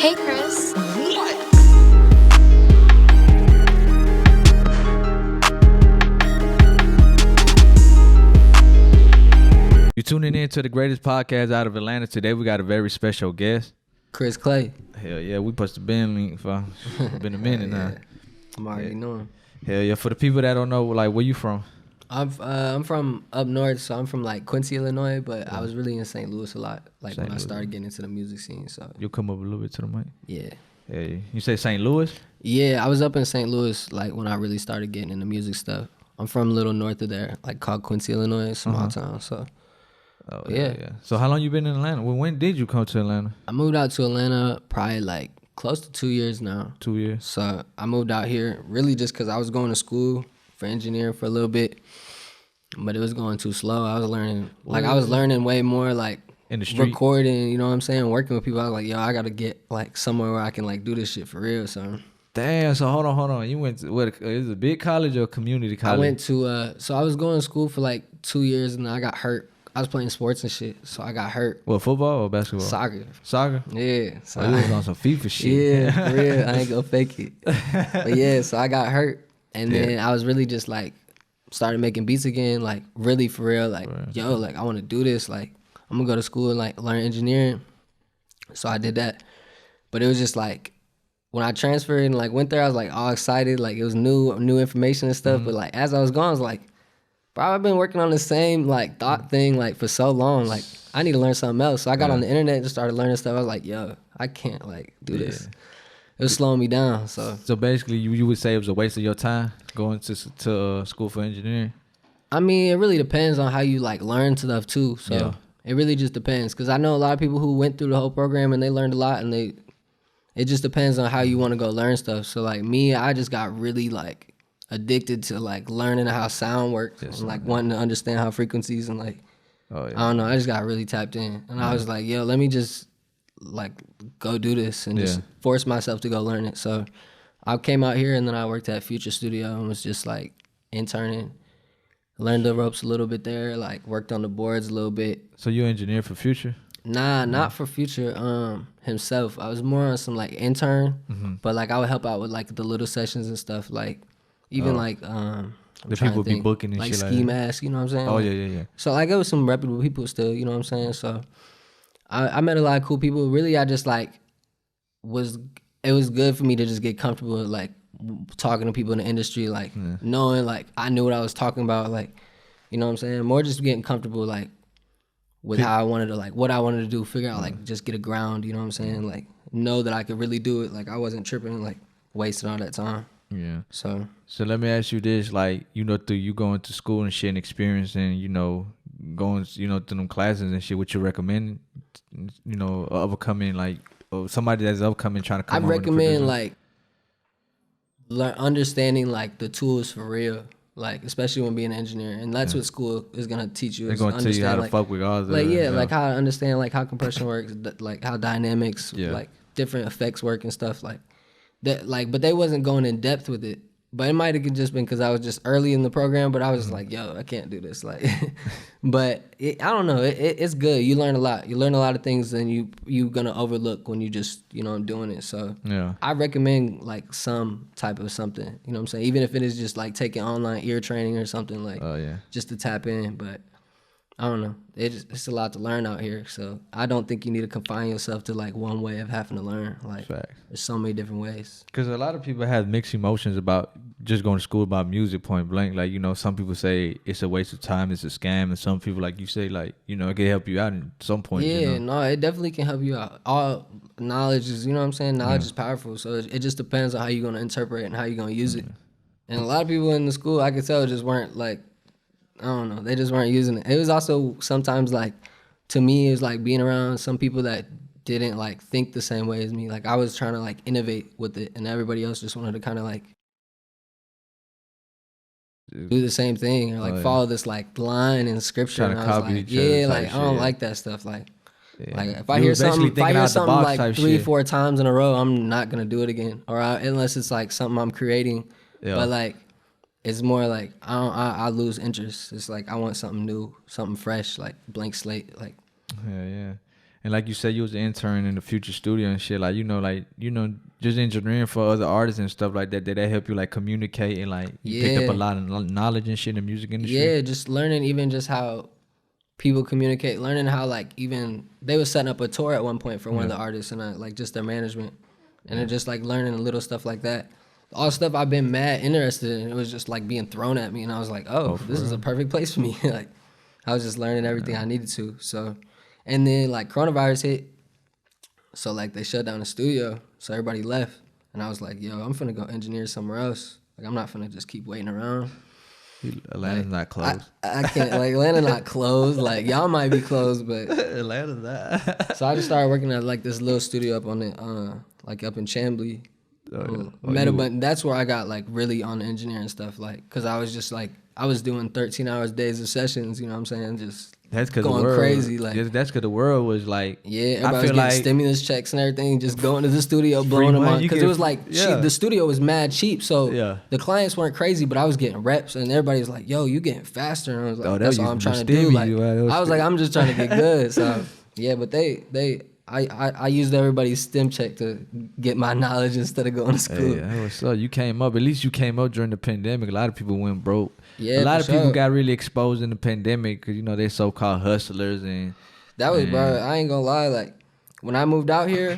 Hey, Chris. You're tuning in to the greatest podcast out of Atlanta. Today we got a very special guest. Chris Clay. Hell yeah, we supposed to been linked for been a minute now. I'm already knowing. Hell yeah, for the people that don't know, like, where you from? I'm from up north, so I'm from like Quincy, Illinois, but I was really in St. Louis a lot, like St. when I Louis. started getting into the music scene. So You come up a little bit to the mic. yeah, Yeah, yeah. You say St. Louis? I was up in St. Louis like when I really started getting into music stuff. I'm from a little north of there, like called Quincy, Illinois, a small town. So Oh Yeah. So how long you been in Atlanta? When did you come to Atlanta? I moved out to Atlanta probably like close to 2 years now. 2 years. So I moved out here really just because I was going to school for engineering for a little bit, but it was going too slow. I was learning way more like In the street? recording, you know what I'm saying, working with people. I was like, yo, I gotta get like somewhere where I can like do this shit for real. So Damn. So hold on. You went to what? Is it a big college or a community college? I went to so I was going to school for like 2 years and then I got hurt. I was playing sports and shit, so I got hurt. What, football or basketball? Soccer. Soccer. Yeah. So Oh, you was on some FIFA shit. yeah, for real. I ain't gonna fake it. But yeah, so I got hurt, and then I was really just like started making beats again, like really for real. Like, yo, like I want to do this. Like, I'm gonna go to school and like learn engineering. So I did that, but it was just like when I transferred and like went there, I was like all excited, like it was new information and stuff. But like as I was going, I was like, bro, I've been working on the same like thought thing like for so long. Like I need to learn something else. So I got on the internet and just started learning stuff. I was like, yo, I can't like do this. It was slowing me down. So basically, you would say it was a waste of your time going to school for engineering. I mean, it really depends on how you like learn stuff too. So Yeah. it really just depends. Cause I know a lot of people who went through the whole program and they learned a lot, and it just depends on how you want to go learn stuff. So like me, I just got really like addicted to like learning how sound works and like wanting to understand how frequencies and like Oh yeah. I don't know, I just got really tapped in, and I was like, yo, let me just like go do this and just force myself to go learn it. So I came out here and then I worked at Future Studio and was just like interning, learned the ropes a little bit there, like worked on the boards a little bit. So you engineer for Future? Nah, not for Future himself. I was more on some like intern, but like I would help out with like the little sessions and stuff, like even like The people be booking and like shit like Ski that. Mask, you know what I'm saying? Oh Like, yeah. so like it was some reputable people still, you know what I'm saying? So I met a lot of cool people. Really, I just like it was good for me to just get comfortable with, like talking to people in the industry, like knowing like I knew what I was talking about, like, you know what I'm saying? More just getting comfortable like with how I wanted to, like what I wanted to do, figure out like just get a ground, you know what I'm saying? Like know that I could really do it. Like I wasn't tripping, like wasting all that time. Yeah. So So let me ask you this, like, through you going to school and shit and experience and, going, through them classes and shit, what you recommend, upcoming, like, or somebody that's upcoming trying to I come on with the recommend production? like understanding like the tools for real, like especially when being an engineer, and that's what school is gonna teach you. They're is going to tell you how to like, fuck with all the... like how to understand like how compression works, like how dynamics, like different effects work and stuff like that. Like, but they wasn't going in depth with it. But it might have just been because I was just early in the program. But I was like, yo, I can't do this. Like, but I don't know. It's good. You learn a lot. You learn a lot of things, and you gonna overlook when you just doing it. So Yeah. I recommend like some type of something. You know what I'm saying? Even if it is just like taking online ear training or something, like just to tap in. But I don't know. It's a lot to learn out here. So I don't think you need to confine yourself to like one way of having to learn. Like Facts. there's so many different ways. Because a lot of people have mixed emotions about just going to school about music, point blank. Like, some people say it's a waste of time, it's a scam. And some people, like you say, like, it can help you out at some point. Yeah, no, it definitely can help you out. All knowledge is, you know what I'm saying? Knowledge is powerful. So it just depends on how you're going to interpret it and how you're going to use it. And a lot of people in the school, I could tell, just weren't like, I don't know, they just weren't using it. It was also sometimes like, to me, it was like being around some people that didn't like think the same way as me. Like I was trying to like innovate with it, and everybody else just wanted to kind of like do the same thing or like follow this like line in scripture. Trying to and I was copy like, each other yeah, type like I shit, don't yeah. like that stuff. Like if I You hear was basically something, thinking out the box like type 3-4 shit. times in a row, I'm not gonna do it again, unless it's like something I'm creating. Yeah. But like it's more like I lose interest. It's like I want something new, something fresh, like blank slate. Like Yeah. And like you said, you was an intern in the Future Studio and shit. Like just engineering for other artists and stuff like that. Did that help you like communicate and like you picked up a lot of knowledge and shit in the music industry? Yeah, just learning even just how people communicate, learning how like even they was setting up a tour at one point for one of the artists and like just their management, and then just like learning little stuff like that. All stuff I've been mad interested in. It was just like being thrown at me, and I was like, oh this is a perfect place for me. Like I was just learning everything I needed to. So, and then like coronavirus hit, so like they shut down the studio, so everybody left, and I was like, yo, I'm finna go engineer somewhere else. Like I'm not finna just keep waiting around. Atlanta's not closed. I can't, like, Atlanta not closed. Like, y'all might be closed, but Atlanta's not. So I just started working at, like, this little studio up on the, like, up in Chamblee. But that's where I got, like, really on the engineering stuff, like, because I was just, like, I was doing 13 hours days of sessions, you know what I'm saying? Just that's going crazy. Like, that's because the world was, like... Yeah, everybody was getting like, stimulus checks and everything, just going to the studio, blowing them on. Because it was, like, the studio was mad cheap, so the clients weren't crazy, but I was getting reps, and everybody was like, yo, you getting faster. And I was like, that's all I'm trying to do. Like, I was like, I'm just trying to get good. So, yeah, but I used everybody's STEM check to get my knowledge instead of going to school. Yeah, so you came up. At least you came up during the pandemic. A lot of people went broke. Yeah, a lot of people got really exposed in the pandemic because, you know, they're so-called hustlers. And that was, bro, I ain't gonna lie. Like, when I moved out here,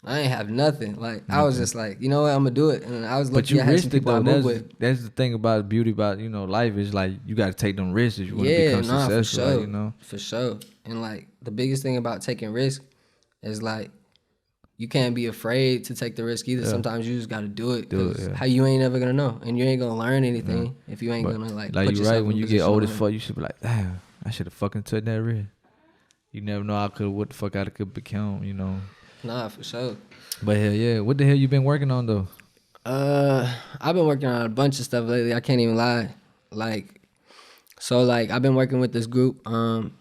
I ain't have nothing. Like, I was just like, you know what, I'm gonna do it. And I was lucky I had some people I moved with. That's the thing about beauty about, you know, life is like, you got to take them risks if you want to become successful. For sure. Like, you know? For sure. And, like, the biggest thing about taking risks is, like, you can't be afraid to take the risk either. Yeah. Sometimes you just got to do it. How you ain't never going to know. And you ain't going to learn anything if you ain't going to, like you're right. When you get old as fuck, you should be like, damn, I should have fucking took that risk. You never know what the fuck I could become, you know. Nah, for sure. But hell yeah. What the hell you been working on, though? I've been working on a bunch of stuff lately. I can't even lie. Like, so, like, I've been working with this group.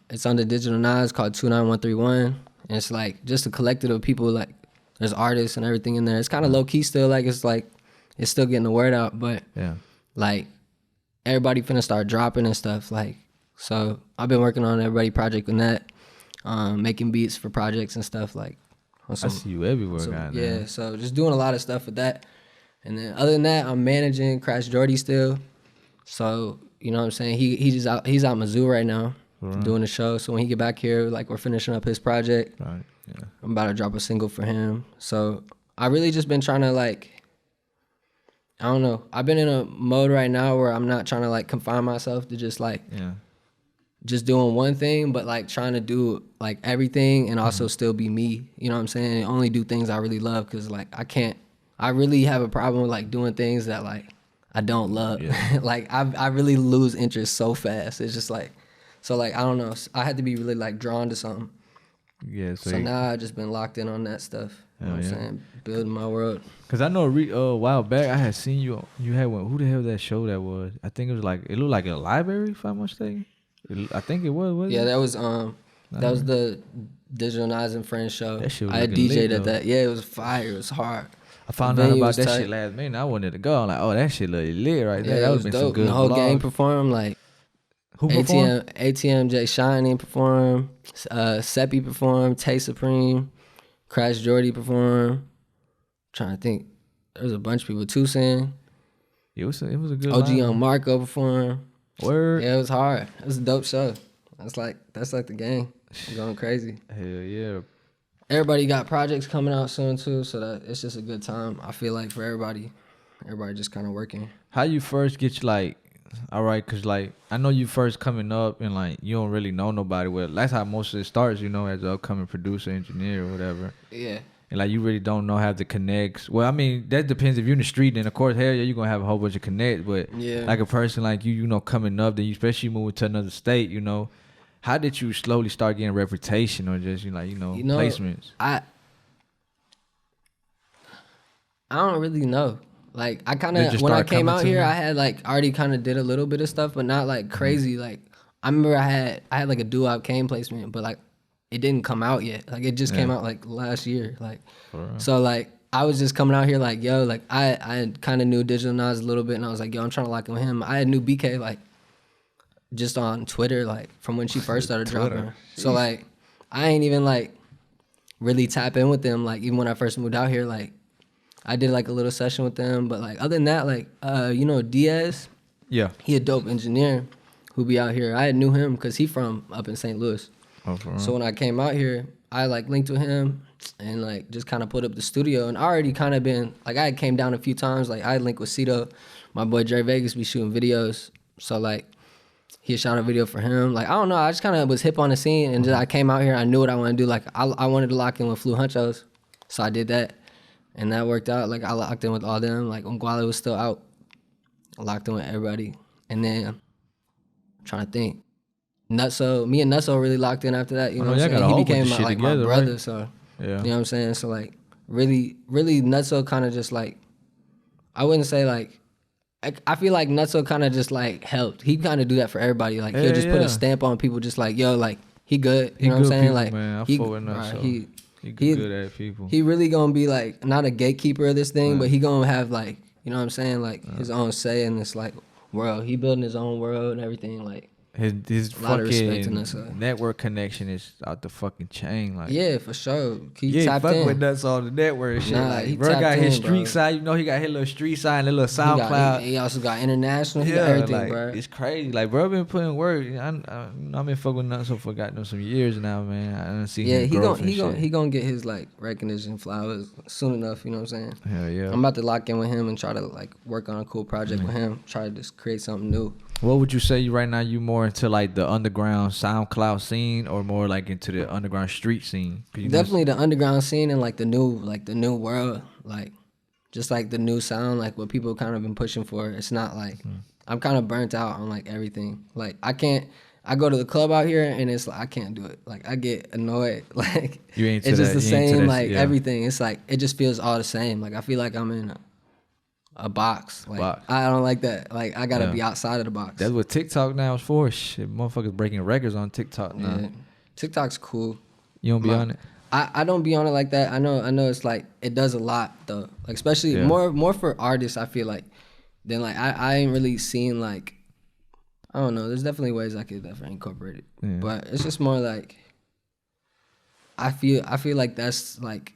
It's on the Digital Nas called 29131. And it's, like, just a collective of people, like, there's artists and everything in there. It's kind of low-key still. Like, it's still getting the word out. But, like, everybody finna start dropping and stuff. Like, so I've been working on everybody project and that, making beats for projects and stuff. Like, I see you everywhere, guy. Yeah, so just doing a lot of stuff with that. And then other than that, I'm managing Crash Jordy still. So, you know what I'm saying? He's out Mizzou right now. Doing the show. So when he get back here, like, we're finishing up his project. Right. Yeah. I'm about to drop a single for him. So I really just been trying to, like, I don't know. I've been in a mode right now where I'm not trying to, like, confine myself to just, like, just doing one thing, but, like, trying to do, like, everything and also still be me. You know what I'm saying? And only do things I really love, because, like, I really have a problem with, like, doing things that, like, I don't love. Yeah. Like, I really lose interest so fast. It's just, like, so, like, I don't know. I had to be really, like, drawn to something. Yeah. So now I just been locked in on that stuff. You know what I'm saying? Building my world. Cause I know a while back I had seen you. You had one. Who the hell that show that was? I think it was like, it looked like a library, if I'm not mistaken. I think it was. Yeah, that was the Digital Nas and Friends show. That shit was I had DJ'd at that. Yeah, it was fire. It was hard. I found out about that shit last minute. I wanted to go. I'm like, oh, that shit look lit right there. That would have been dope. Some good. The whole gang performed, like. Who performed? ATM J Shining performed. Seppi performed. Tay Supreme. Crash Jordy performed. Trying to think. There was a bunch of people. Tucson. It was a good OG Young Marco performed. Word. Yeah, it was hard. It was a dope show. That's like the gang. I'm going crazy. Hell yeah. Everybody got projects coming out soon too, so that it's just a good time. I feel like for everybody just kind of working. How you first get you, like, all right, cause like I know you first coming up and like you don't really know nobody. Well, that's how most of it starts, you know, as an upcoming producer, engineer, or whatever. Yeah. And like you really don't know how to connect. Well, I mean that depends. If you're in the street, then of course, hell yeah, you're gonna have a whole bunch of connects. But like a person like you know, coming up, then you especially moving to another state, you know, how did you slowly start getting reputation or just placements? I don't really know. Like, I kind of, when I came out here, I had, like, already kind of did a little bit of stuff, but not, like, crazy. Mm-hmm. Like, I remember I had like, a doo-wop Kane placement, but, like, it didn't come out yet. Like, it just came out, like, last year. Like, so, like, I was just coming out here, like, yo, like, I kind of knew Digital Nas a little bit, and I was like, yo, I'm trying to lock in with him. I had knew BK, like, just on Twitter, like, from when she first started dropping. So, like, I ain't even like really tap in with them. Like even when I first moved out here, like I did like a little session with them, but like other than that, like you know Diaz, Yeah. he a dope engineer who be out here. I knew him because he from up in St. Louis. Oh, for real? So when I came out here, I like linked with him and like just kind of put up the studio. And I already kind of been like I came down a few times. Like I linked with Cito, my boy Dre Vegas be shooting videos. So like he shot a video for him. Like I don't know, I just kind of was hip on the scene and just, I came out here. I knew what I wanted to do. Like I wanted to lock in with Flu Hunchos, so I did that, and that worked out. Like I locked in with all them. Like when Guale was still out, I locked in with everybody. And then I'm trying to think. Me and Nutso really locked in after that. You know what I'm saying? He became my brother. Right? So yeah, you know what I'm saying. So like really Nutso kind of just like, I wouldn't say like, I feel like Nutso kind of just like helped. He kind of do that for everybody. Like he'll just put a stamp on people, just like yo, like he good. You know what I'm saying? People, like man. I fuck with Nutso. He good at people. He really gonna be like not a gatekeeper of this thing, but he gonna have like, you know what I'm saying, like his own say in this like world. He building his own world and everything. Like his fucking network connection is out the fucking chain. Like yeah, for sure. He fuck with us on the network and shit. Nah, like bro got his street side. You know he got his little street side and a little SoundCloud. He also got international. He got everything, like, bro. It's crazy. Like bro been putting work. I've been fucking with Nutso for goddamn some years now, man. I done seen him grow he gonna get his like recognition flowers soon enough. You know what I'm saying? Hell yeah. I'm about to lock in with him and try to like work on a cool project with him. Try to just create something new. What would you say right now? You more into like the underground SoundCloud scene, or more like into the underground street scene? Definitely the underground scene and like the new world, like just like the new sound, like what people kind of been pushing for. It's not like I'm kind of burnt out on like everything. Like I go to the club out here and it's like I can't do it. Like I get annoyed. Like it's just the same. Like everything. It's like it just feels all the same. Like I feel like I'm in a box. Like I don't like that. Like I gotta be outside of the box. That's what TikTok now is for. Shit, motherfuckers breaking records on TikTok now. Yeah. TikTok's cool. You don't be on it? I don't be on it like that. I know it's like it does a lot though. Like especially more for artists, I feel like. Then like I ain't really seen like, I don't know, there's definitely ways I could definitely incorporate it. Yeah. But it's just more like I feel like that's like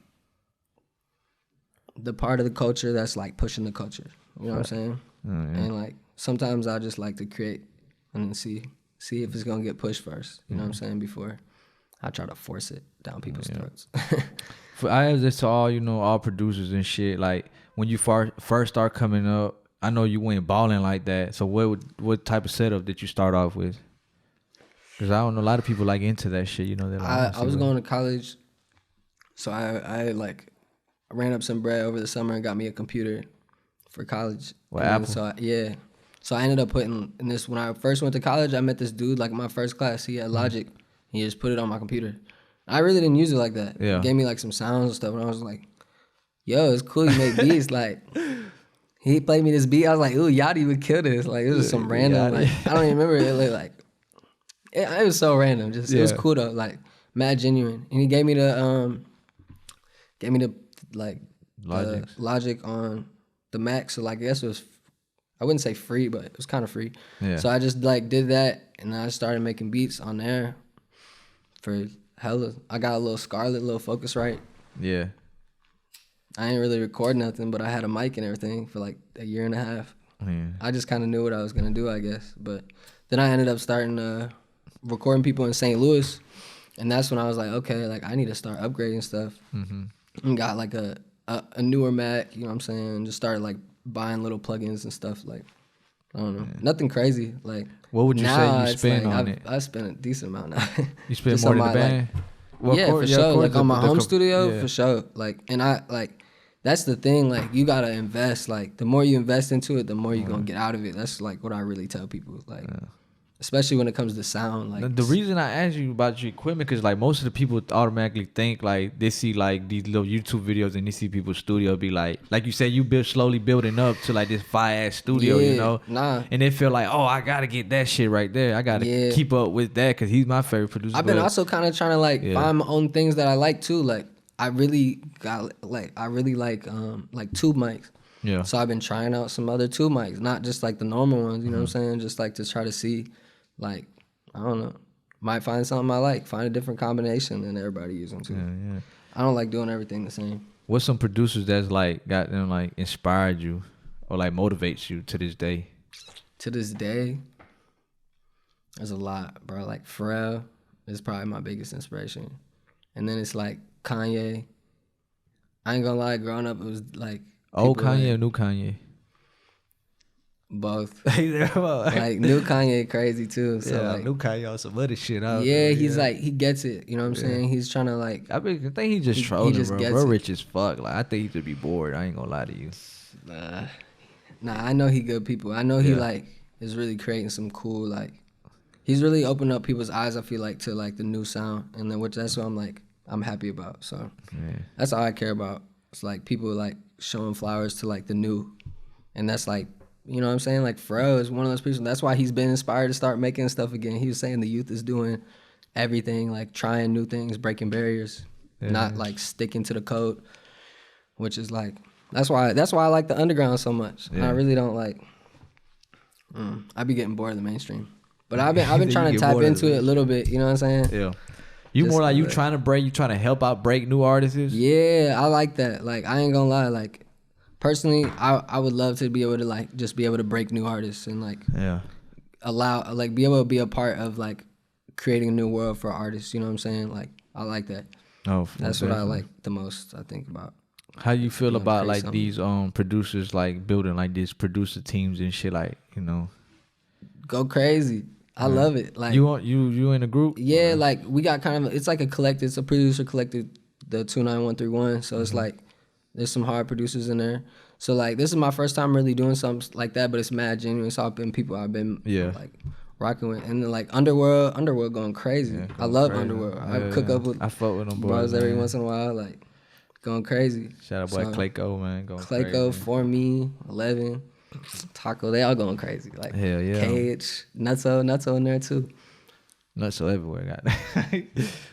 the part of the culture that's like pushing the culture. You know what I'm saying? Oh, yeah. And like sometimes I just like to create and then see if it's gonna get pushed first. You know what I'm saying? Before I try to force it down people's throats. I have this to all producers and shit. Like when you first start coming up, I know you went balling like that. So what type of setup did you start off with? Because I don't know, a lot of people like into that shit. You know, like, I was going to college, so I like ran up some bread over the summer and got me a computer for college. What, Apple? So I ended up putting in this. When I first went to college, I met this dude like in my first class. He had Logic. He just put it on my computer. I really didn't use it like that. Yeah. He gave me like some sounds and stuff, and I was like, "Yo, it's cool. You make beats." Like, he played me this beat. I was like, "Ooh, Yachty would kill this." Like, it was some random. Like, I don't even remember it. Like, it was so random. Just it was cool though. Like, mad genuine. And he gave me the like Logic on the Mac. So like, I guess it was, I wouldn't say free, but it was kind of free. Yeah. So I just like did that, and I started making beats on there for hella. I got a little Scarlett, little Focusrite. Yeah. I ain't really record nothing, but I had a mic and everything for like a year and a half. Yeah. I just kind of knew what I was gonna do, I guess. But then I ended up starting recording people in St. Louis, and that's when I was like, okay, like I need to start upgrading stuff. Mm-hmm. And got like a newer Mac, you know what I'm saying? And just started like buying little plugins and stuff. Like, I don't know, nothing crazy. Like, what would you say you spend like, on it? I spent a decent amount now. You spend more than the band? Like, for sure. Like on my home studio, for sure. Like, and I like, that's the thing. Like, you gotta invest. Like, the more you invest into it, the more you're gonna get out of it. That's like what I really tell people. Like, especially when it comes to sound. Like, the reason I asked you about your equipment, because like most of the people automatically think like they see like these little YouTube videos and they see people's studio be like you said, you slowly building up to like this fire ass studio, you know? Nah. And they feel like, oh, I gotta get that shit right there. I gotta keep up with that because he's my favorite producer. I've been also kind of trying to like find my own things that I like too. Like I really like tube mics. Yeah. So I've been trying out some other tube mics, not just like the normal ones. You know what I'm saying? Just like to try to see. Like, I don't know. Might find something I like. Find a different combination than everybody using too. Yeah. I don't like doing everything the same. What's some producers that's like got them like inspired you or like motivates you to this day? To this day, there's a lot, bro. Like Pharrell is probably my biggest inspiration, and then it's like Kanye. I ain't gonna lie, growing up it was like Old Kanye like, or new Kanye? both. Like new Kanye crazy too. So like new Kanye on some other shit out. yeah, he's like he gets it. You know what I'm saying? He's trying to like. I think he's just trolling, just bro. gets Bro, it. rich as fuck. Like I think he should be bored. I ain't gonna lie to you. Nah, I know he good people. I know he like is really creating some cool like. He's really opened up people's eyes. I feel like to like the new sound, and then that's what I'm happy about. So that's all I care about. It's like people like showing flowers to like the new, and that's like. You know what I'm saying? Like Pharrell is one of those people. That's why he's been inspired to start making stuff again. He was saying the youth is doing everything, like trying new things, breaking barriers, not like sticking to the code, which is like that's why I like the underground so much. I really don't like. I be getting bored of the mainstream, but I've been trying to tap into it a little bit. You know what I'm saying? Yeah. You just more like you trying to help out break new artists. Yeah, I like that. Like I ain't gonna lie, like. Personally, I would love to be able to like just be able to break new artists and like allow like be able to be a part of like creating a new world for artists. You know what I'm saying? Like I like that. Oh, that's what I like the most. I think about. How you feel about like these producers like building like these producer teams and shit like go crazy. I love it. Like you in a group? Yeah, like we got kind of it's like a collective. It's a producer collective, the 29131. So it's like. There's some hard producers in there. So, like, this is my first time really doing something like that, but it's mad genuine. It's all been people I've been, like, rocking with. And then, like, Underworld going crazy. Yeah, I love crazy. Underworld. I cook up with I fuck with them bros every once in a while, like, going crazy. Shout out boy Clayco, man. Clayco, For Me, 11, Taco, they all going crazy. Like, hell yeah. Cage, Nutso in there, too. Nutso everywhere, got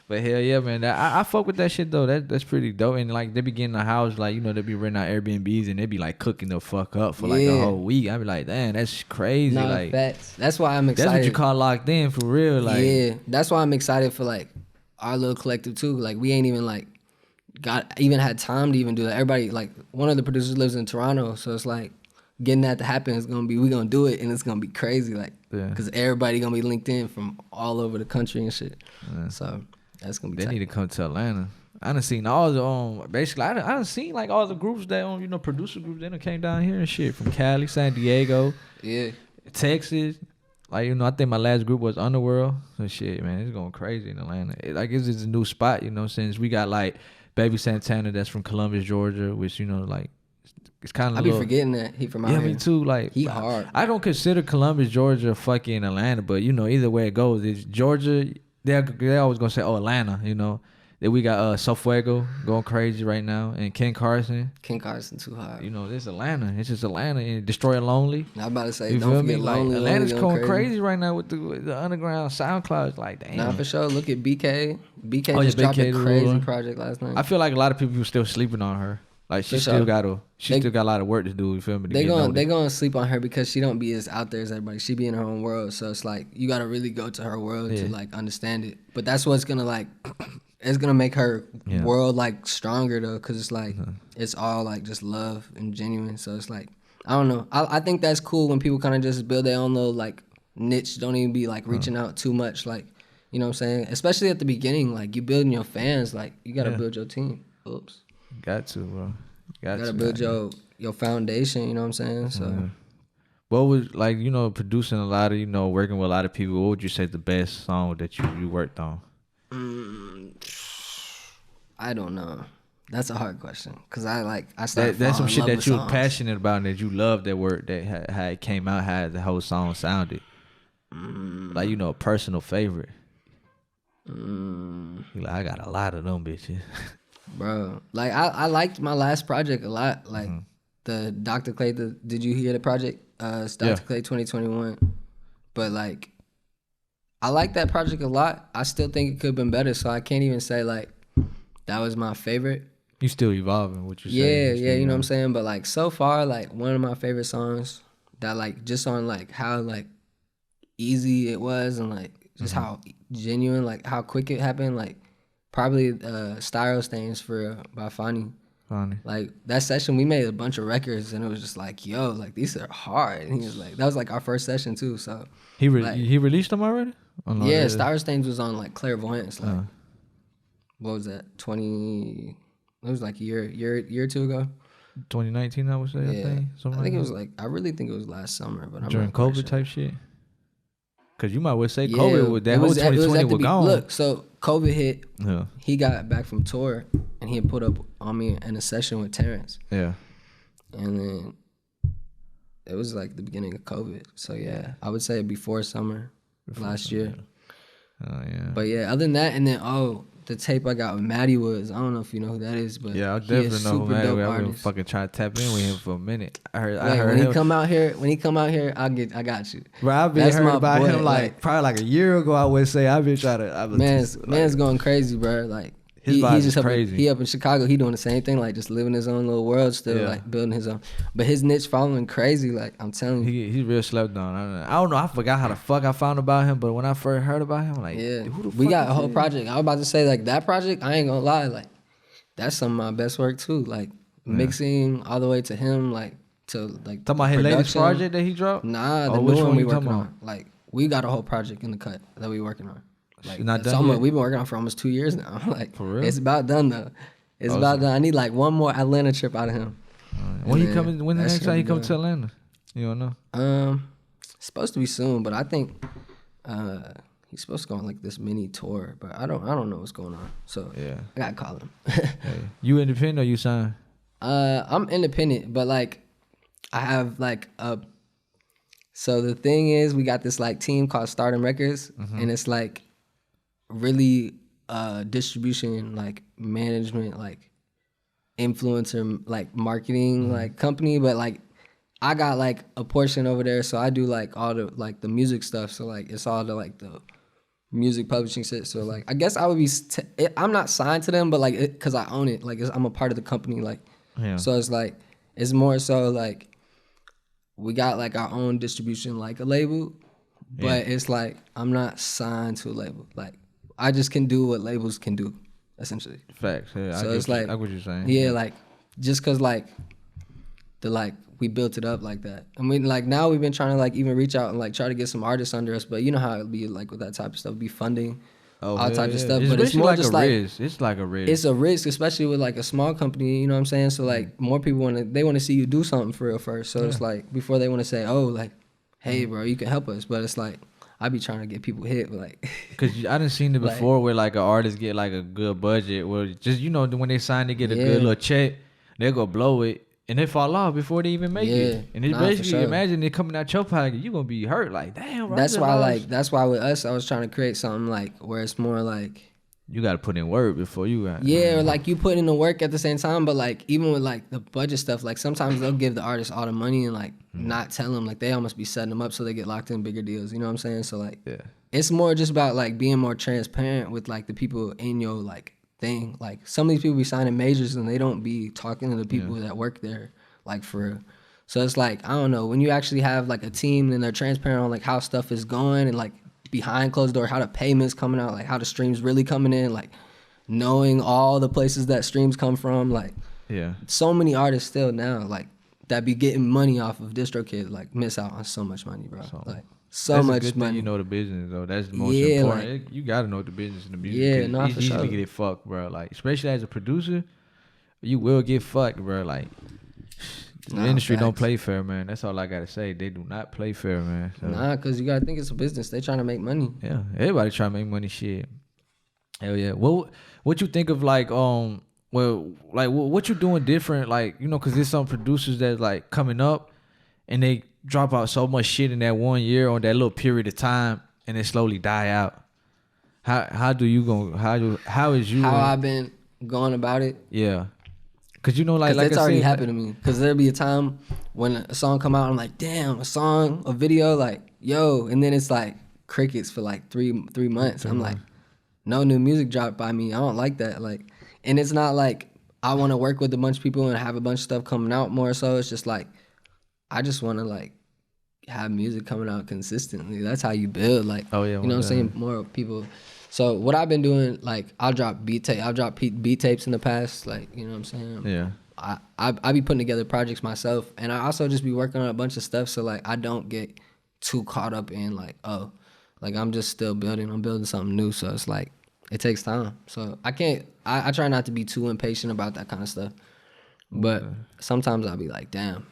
but hell yeah, man. I fuck with that shit though. That's pretty dope. And like they be getting the house, like they be renting out Airbnbs and they be like cooking the fuck up for like a whole week. I be like, damn, that's crazy. Nah, like facts. That's why I'm excited. That's what you call locked in for real. Like yeah, that's why I'm excited for like our little collective too. Like we ain't even like had time to even do that. Everybody like one of the producers lives in Toronto, so it's like. Getting that to happen is we gonna do it and it's gonna be crazy, like, cause everybody gonna be linked in from all over the country and shit. So that's gonna be. They need to come to Atlanta. I done seen all the basically I done seen like all the groups that producer groups that done came down here and shit from Cali, San Diego, Texas. Like I think my last group was Underworld. So shit, man, it's going crazy in Atlanta. It's just a new spot, since we got like Baby Santana that's from Columbus, Georgia, which like. It's kind of. I be forgetting that he from out here. Yeah, me too. Like he hard. I don't consider Columbus, Georgia, fucking Atlanta, but either way it goes, it's Georgia. They're always gonna say, "Oh, Atlanta," Then we got Sofuego going crazy right now, and Ken Carson. Ken Carson too hard. It's Atlanta. It's just Atlanta and Destroyer Lonely. I'm about to say, you don't feel forget me? Lonely. Like Atlanta's going crazy right now with the underground SoundCloud. It's like damn. Nah, for sure. Look at BK. BK just dropped a crazy project last night. I feel like a lot of people still sleeping on her. Like she still got a lot of work to do. You feel me? They gonna sleep on her because she don't be as out there as everybody. She be in her own world, so it's like you gotta really go to her world to like understand it. But that's what's gonna like, it's gonna make her world like stronger though, cause it's like it's all like just love and genuine. So it's like I don't know. I think that's cool when people kind of just build their own little like niche. Don't even be like reaching out too much. Like you know what I'm saying? Especially at the beginning, like you building your fans. Like you gotta build your team. Oops. Got to, bro. You gotta build your foundation, you know what I'm saying? So what was like, producing a lot of, working with a lot of people, what would you say is the best song that you worked on? I don't know. That's a hard question. Cause I started that's some shit that you were passionate about and that you love that work, that how it came out, how the whole song sounded. Like, a personal favorite. Like, I got a lot of them bitches. Bro, like I liked my last project a lot. Like the Dr. Clay. Did you hear the project? It's Dr. Clay 2021. But like, I like that project a lot. I still think it could have been better. So I can't even say like that was my favorite. You still evolving, what you saying? Yeah, you know what I'm saying. But like so far, like one of my favorite songs that like just on like how like easy it was and like just how genuine, like how quick it happened. Like probably Styro Stains by Fonny. Like that session, we made a bunch of records, and it was just like, yo, like these are hard. And he was like, that was like our first session too. So he released them already. Yeah, Styro Stains was on like Clairvoyance. Like what was that? It was like a year or two ago. 2019, I would say. Yeah, I think it was like I really think it was last summer, but I'm during not quite COVID sure. type shit. Cause you might well say COVID with that whole 2020 was gone. Look, so COVID hit. Yeah. He got back from tour, and he had put up on me in a session with Terrence. Yeah. And then it was like the beginning of COVID. So yeah, I would say before summer last year. Oh yeah. But yeah, other than that, and then the tape I got with Matty was, I don't know if you know who that is, but yeah, I definitely know who Matty was. I've been fucking trying to tap in with him for a minute. I heard when he come out here, I got you. Bro, I've been heard about him like probably like a year ago. I would say I've been trying to. Man's going crazy, bro. Like his vibe is crazy. He up in Chicago. He doing the same thing, like just living his own little world still, like building his own. But his niche following crazy. Like I'm telling you, he's real slept on. I don't know. I forgot how the fuck I found about him, but when I first heard about him, like, who the fuck we got a whole project. I was about to say like that project. I ain't gonna lie, like that's some of my best work too. Like mixing all the way to him, like to like talking about his latest project that he dropped. Nah, the new one we working on. Like we got a whole project in the cut that we working on. Like not done yet? We've been working on for almost 2 years now. Like for real? It's about done though. It's about done. I need like one more Atlanta trip out of him. When he coming? When the next time he come to Atlanta? You don't know? It's supposed to be soon, but I think he's supposed to go on like this mini tour, but I don't know what's going on. So yeah, I gotta call him. You independent or you signed? I'm independent, but like I have like a. So the thing is, we got this like team called Stardom Records, and it's like really distribution, like management, like influencer, like marketing, like company. But like I got like a portion over there, so I do like all the like the music stuff. So like it's all the like the music publishing shit. So like I guess I would be. I'm not signed to them, but like because I own it, like I'm a part of the company. Like so it's like it's more so like we got like our own distribution, like a label, but it's like I'm not signed to a label. Like I just can do what labels can do, essentially. Facts. Yeah, so it's like I get what you're saying. Yeah, like just cause like we built it up like that. I mean, like now we've been trying to like even reach out and like try to get some artists under us, but you know how it'd be like with that type of stuff, be funding, all types of stuff. But it's more just like it's like a risk. It's a risk, especially with like a small company. You know what I'm saying? So like more people want to see you do something for real first. So it's like before they want to say, oh, like, hey, bro, you can help us. But it's like I be trying to get people hit, like. Cause I done seen it before, where like an artist get like a good budget, where just when they sign, they get a good little check, they go blow it. And they fall off before they even make it. And it's basically, imagine it coming out your pocket, you gonna be hurt. Like, damn, bro. That's why with us, I was trying to create something like where it's more like you gotta put in work before you got. Yeah, or like you put in the work at the same time, but like even with like the budget stuff, like sometimes they'll give the artist all the money and like not tell them, like they almost be setting them up so they get locked in bigger deals. You know what I'm saying? So like, it's more just about like being more transparent with like the people in your like thing. Like some of these people be signing majors and they don't be talking to the people that work there, like for real. So it's like, I don't know, when you actually have like a team and they're transparent on like how stuff is going and like behind closed door, how the payments coming out, like how the streams really coming in, like knowing all the places that streams come from, like so many artists still now like that be getting money off of DistroKid like miss out on so much money, bro. Like so much good money. Thing you know the business though. That's the most important. Like, you gotta know the business in the music. Yeah, not it's for easy sure. to get fucked, bro. Like especially as a producer, you will get fucked, bro. Like the industry don't play fair, man. That's all I gotta say. They do not play fair, man. So, nah, cause you gotta think it's a business. They trying to make money. Yeah, everybody trying to make money. Shit. Hell yeah. What you think of like what you doing different? Like cause there's some producers that like coming up and they drop out so much shit in that 1 year on that little period of time and then slowly die out. How is you? How I've been going about it. Yeah. Cause like that's I already said, happened to me. Cause there'll be a time when a song come out, I'm like, damn, a video, like, yo, and then it's like crickets for like three months. I'm like, no new music dropped by me. I don't like that. Like, and it's not like I want to work with a bunch of people and have a bunch of stuff coming out more. So it's just like, I just want to like have music coming out consistently. That's how you build. Like, Oh, yeah, you know what I'm saying? More people. So what I've been doing, like, I'll drop beat tapes in the past. Like, you know what I'm saying? Yeah. I be putting together projects myself, and I also just be working on a bunch of stuff. So like, I don't get too caught up in like, oh, like I'm just still building. I'm building something new. So it's like, it takes time. So I can't. I try not to be too impatient about that kind of stuff. But sometimes I'll be like, damn,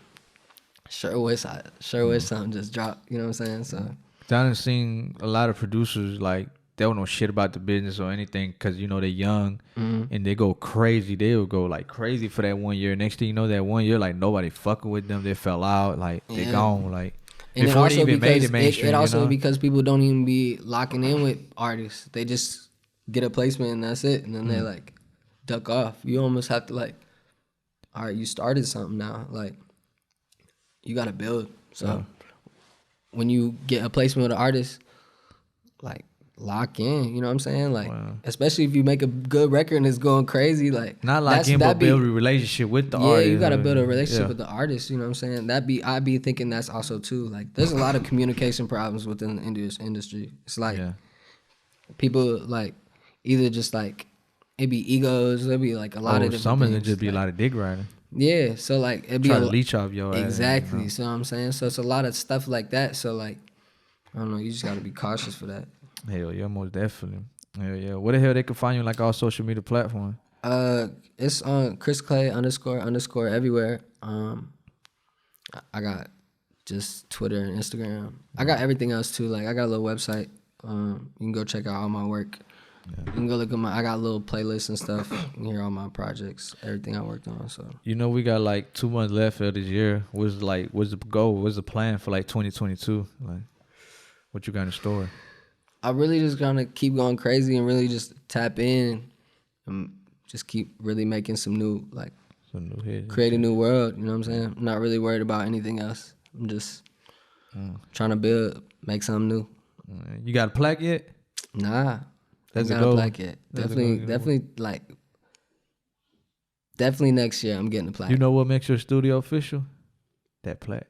sure wish something just dropped. You know what I'm saying? So I done seen a lot of producers like they don't know shit about the business or anything because you know they're young and they go crazy. They'll go like crazy for that 1 year. Next thing you know, that 1 year like nobody fucking with them. They fell out. Like they gone. Like and before they even made because it mainstream. it also you know? because people don't even be locking in with artists. They just get a placement and that's it. And then they like duck off. You almost have to like, all right, you started something now. Like you got to build. So when you get a placement with an artist, like lock in, you know what I'm saying? Like, especially if you make a good record and it's going crazy, like not lock in, but build a relationship with the artist. Yeah, you gotta build a relationship with the artist. You know what I'm saying? I be thinking that's also too. Like, there's a lot of communication problems within the industry. It's like people like either just like it be egos. There be like a lot of different some things. of it just be like, a lot of dick riding. Yeah, so like it be try to leech off your exactly. ass, you know? So what I'm saying, so it's a lot of stuff like that. So like, I don't know. You just gotta be cautious for that. Hell yeah, most definitely. Hell yeah. Where the hell they can find you like all social media platforms? It's on Chris Clay _ everywhere. I got just Twitter and Instagram. I got everything else too. Like I got a little website. You can go check out all my work. Yeah. You can go look at I got a little playlist and stuff. You can hear all my projects, everything I worked on. So you know we got like 2 months left of this year. What's the goal? What's the plan for like 2022? Like what you got in store? I really just gonna keep going crazy and really just tap in and just keep really making some new hits, create a new world. You know what I'm saying? I'm not really worried about anything else. I'm just trying to make something new. You got a plaque yet? Nah, that's got a plaque yet. Definitely next year I'm getting a plaque. You know what makes your studio official? That plaque.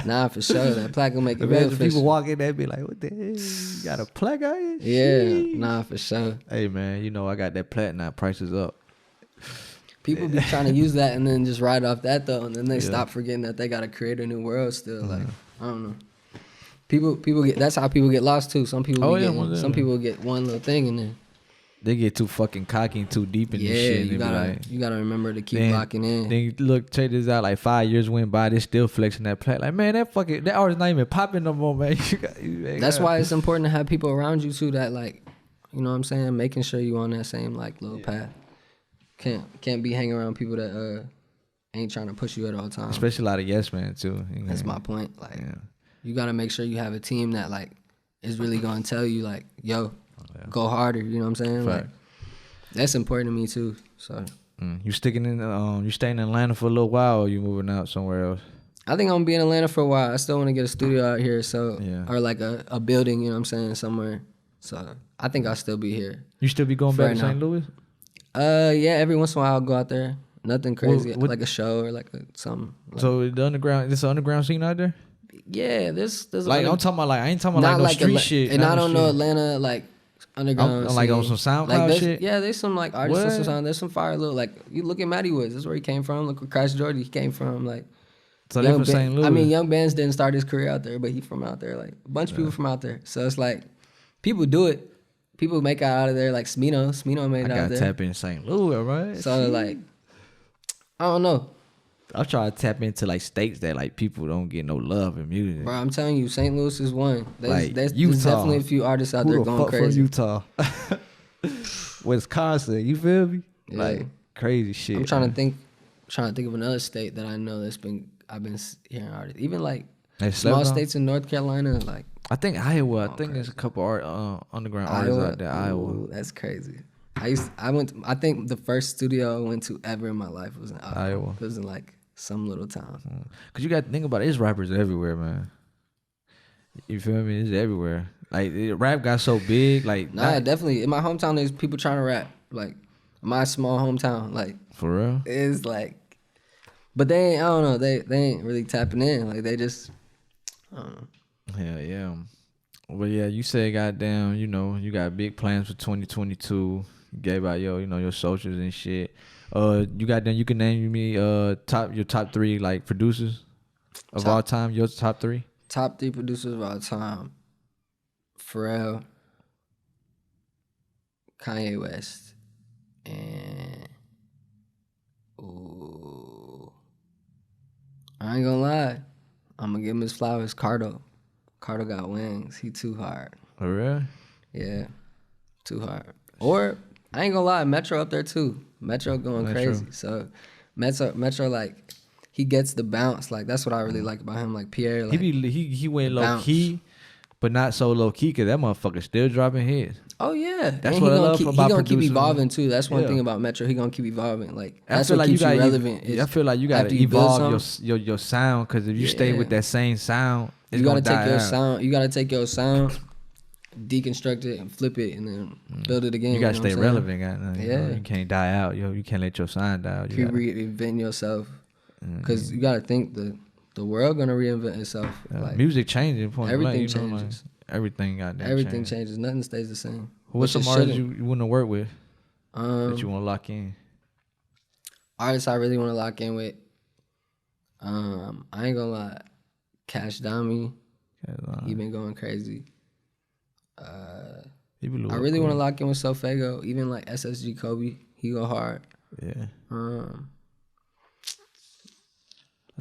Nah, for sure. That plaque will make it real official. People walk in there and be like, what the hell? You got a plaque out here? Yeah, Sheesh. nah, for sure. Hey, man, you know I got that plaque now. Price is up. People be trying to use that and then just ride off that, though. And then they stop forgetting that they got to create a new world still. Like, I don't know. People get, that's how people get lost, too. Some people people get one little thing and then they get too fucking cocky and too deep in this shit. You gotta remember to keep locking in. Then look, check this out. Like 5 years went by, they still flexing that plaque. Like, man, that artist not even popping no more, man. That's why it's important to have people around you too that like, you know what I'm saying, making sure you on that same like little path. Can't be hanging around people that ain't trying to push you at all times. Especially a lot of yes man too. That's my point. Like, you gotta make sure you have a team that like is really gonna tell you like, yo. Go harder, you know what I'm saying? Like, that's important to me too. So you staying in Atlanta for a little while, or you moving out somewhere else? I think I'm gonna be in Atlanta for a while. I still want to get a studio out here, or like a building, you know what I'm saying, somewhere. So I think I'll still be here. You still be going back to St. Louis? Yeah, every once in a while I'll go out there. Nothing crazy, like a show or like something. Like, so the underground, this underground scene out there? Yeah, there's like I'm talking about like I ain't talking about like no street shit. And I don't know Atlanta like. Underground like on some SoundCloud like shit. Yeah, there's some like artists on some sound. There's some fire little like you look at Matty Woods. That's where he came from. Look where Crash Jordy came from. Like, so they from St. Louis. I mean, Young Bands didn't start his career out there, but he from out there. Like a bunch of people from out there. So it's like people do it. People make out of there. Like Smino made it out there. I got tap in St. Louis, right? So like, I don't know. I'm trying to tap into like states that like people don't get no love in music. Bro, I'm telling you, St. Louis is one. There's Utah. definitely a few artists out there going crazy. From Utah, Wisconsin, you feel me? Yeah. Like crazy shit. I'm trying to think of another state that I know I've been hearing artists. Even like small states in North Carolina, like I think Iowa. I think there's a couple underground artists out there. Iowa. Ooh, that's crazy. I think the first studio I went to ever in my life was in Iowa. It was in like some little town. Cause you got to think about it. It's rappers everywhere, man. You feel me? It's everywhere. Like rap got so big. Like definitely in my hometown, there's people trying to rap. Like my small hometown, like for real. It's like, but they ain't. I don't know. They ain't really tapping in. Like they just. Hell yeah. Well, yeah, you say goddamn, you got big plans for 2022. You gave out your socials and shit. You can name me your top 3 like producers of all time. Your top 3. Top 3 producers of all time: Pharrell, Kanye West, and I ain't gonna lie, I'm gonna give him his flowers. Cardo got wings. He too hard. Oh, really? Yeah, too hard. Or I ain't gonna lie, Metro up there too. Metro going crazy. So Metro like he gets the bounce. Like that's what I really like about him. Like Pierre, like he went low key, but not so low key because that motherfucker still dropping hits. Oh yeah, that's and what I love about he gonna keep producers, evolving too. That's one thing about Metro. He gonna keep evolving. Like I that's feel what like keeps you relevant. I feel like you gotta evolve your sound because if you stay with that same sound, it's you gotta gonna take your out. sound. You gotta take your sound, deconstruct it, and flip it, and then build it again. You gotta stay relevant. You can't die out. You can't let your sound die out. Keep reinventing yourself because you gotta think the world gonna reinvent itself. Like music changing. Everything changes. Everything changes. Nothing stays the same. What's some artists you want to work with that you want to lock in? Artists I really want to lock in with. I ain't gonna lie, Cash Dami. He been going crazy. I really want to lock in with Sofego. Even like SSG Kobe, he go hard. Yeah.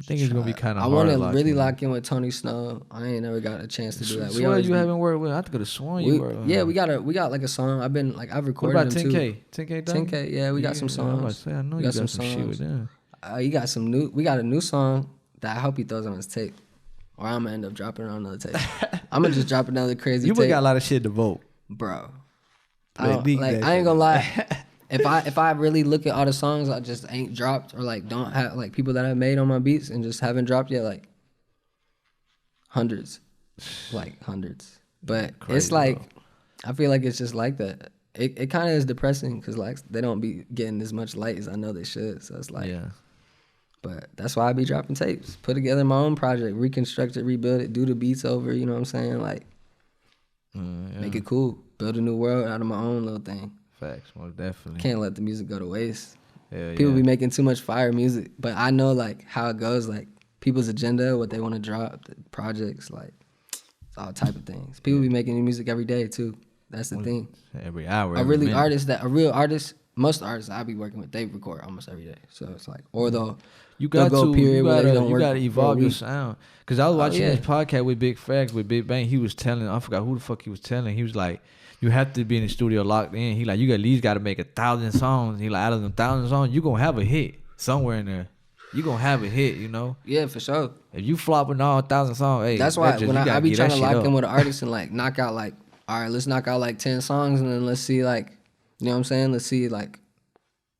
I think it's gonna be kind of hard. I want to really lock in with Tony Snow. I ain't never got a chance to do that. Haven't worked with. I could have sworn you were. Yeah, we got like a song. I've recorded. What about them 10K? Too. 10K done? 10K. Yeah, we got some songs. I know you got some shit with them. We got a new song that I hope he throws on his tape, or I'm gonna end up dropping it on another tape. I'm gonna just drop another crazy. You tape. got a lot of shit to vote, bro. I ain't gonna lie. If I really look at all the songs I just ain't dropped or like don't have like people that I've made on my beats and just haven't dropped yet, like hundreds. But crazy, it's like, bro. I feel like it's just like that. It kind of is depressing because like they don't be getting as much light as I know they should. So it's like, yeah. But that's why I be dropping tapes. Put together my own project, reconstruct it, rebuild it, do the beats over. You know what I'm saying? Like, make it cool. Build a new world out of my own little thing. Facts, most definitely. Can't let the music go to waste. Hell People be making too much fire music, but I know like how it goes. Like people's agenda, what they want to drop, the projects, like it's all type of things. People be making new music every day too. That's the thing. Every hour. A real artist, most artists I be working with, they record almost every day. So it's like, or they'll go a period where they don't work. You gotta evolve your sound. Cause I was watching this podcast with Big Facts with Big Bang. He was telling, I forgot who the fuck he was telling. He was like, you have to be in the studio locked in. He like, you at least got to make 1,000 songs. He like, out of them 1,000 songs, you gonna have a hit somewhere in there. You gonna have a hit, you know. Yeah, for sure. If you flopping all 1,000 songs, hey, that's why when I be trying to lock in with an artist and like knock out like, all right, let's knock out like 10 songs and then let's see like, you know what I'm saying? Let's see like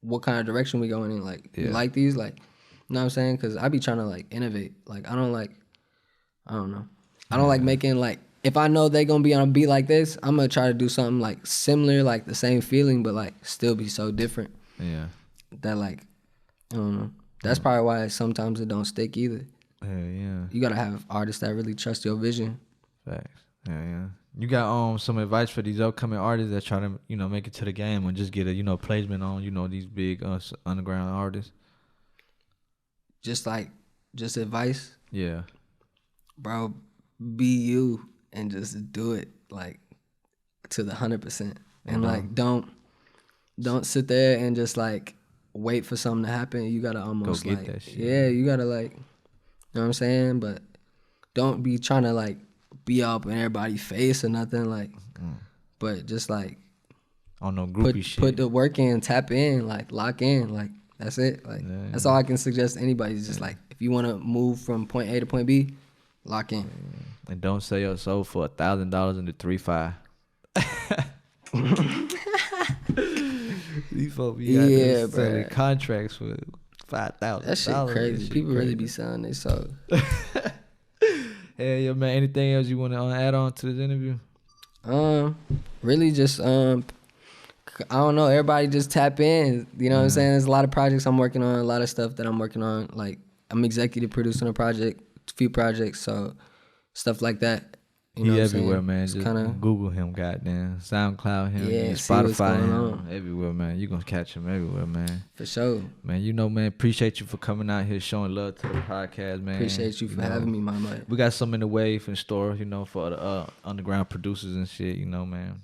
what kind of direction we going in. Like, you like these, like, you know what I'm saying? Because I be trying to like innovate. Like I don't know. I don't like making like. If I know they gonna be on a beat like this, I'm gonna try to do something like similar, like the same feeling, but like still be so different. Yeah. That like, I don't know. That's probably why sometimes it don't stick either. Yeah. You gotta have artists that really trust your vision. Facts. Yeah. You got some advice for these upcoming artists that try to make it to the game and just get a placement on these big underground artists. Just advice. Yeah. Bro, be you. And just do it like to the 100%, and like don't sit there and just like wait for something to happen. You gotta almost go get that shit. Yeah, you gotta like, you know what I'm saying. But don't be trying to like be up in everybody's face or nothing like. But just like on no groupie shit. Put the work in, tap in, like lock in, like that's it. Like that's all I can suggest to anybody. Is just like if you want to move from point A to point B, lock in. And don't sell your soul for $1,000 in the 3-5. These folks be selling contracts for $5,000. That shit crazy. People really be selling their soul. Hey, yo, man. Anything else you want to add on to this interview? Really just I don't know. Everybody just tap in. You know what I'm saying? There's a lot of projects I'm working on. A lot of stuff that I'm working on. Like I'm executive producing a few projects. So stuff like that. You know He what I'm everywhere, saying? man. It's Just kinda, Google him, goddamn. SoundCloud him, yeah, see what's Spotify going him, on. everywhere, man. You gonna catch him everywhere, man. For sure. Man, you know, man, appreciate you for coming out here showing love to the podcast, man. Appreciate you for having me, Mama. We got something in the wave in store, you know, for the underground producers and shit, you know, man.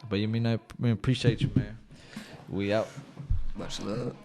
But you mean, I appreciate you, man. We out. Much love.